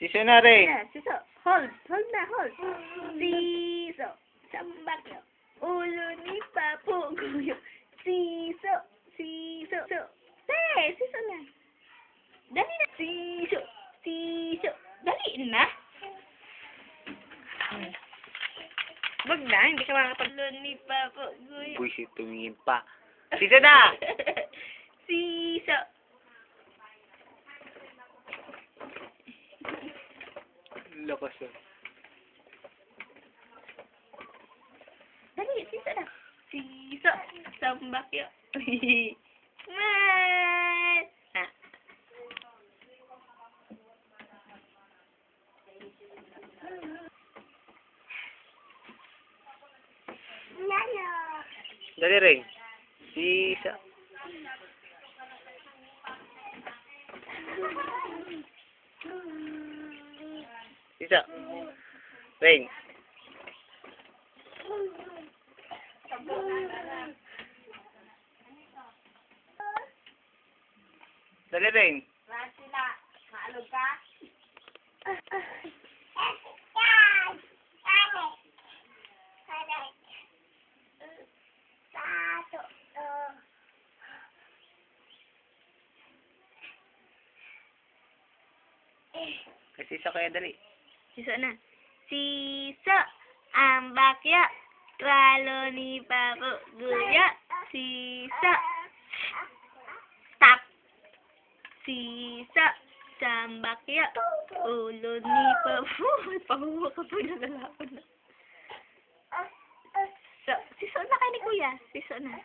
Siso na rin. Yeah, siso. Hold. Hold na, hold. Siso. Sambakyo. Ulo ni Papo Guyo. Siso. Siso. So. Say, siso na. Dali na. Siso. Siso. Dali na. Wag na, hindi ka makakapag... Ulo ni Papo Guyo. Buisit, tumingin pa. Siso na! Siso. Lakas ah. Dali, siso na. Siso. Sambakyo. Man! Ah. Lalo. Dali rin. Siso. Siso. Ring. Dali rin. Sila, maalog ka? Siso kaya dali. Siso na. Siso, ang bakya. Kralo ni Papo Guyo. Siso. Stop. Siso, sambakya. Ulo ni Papo. Pahuwa ka pa nagalapan na. So, siso na kay ni Kuya. Siso na.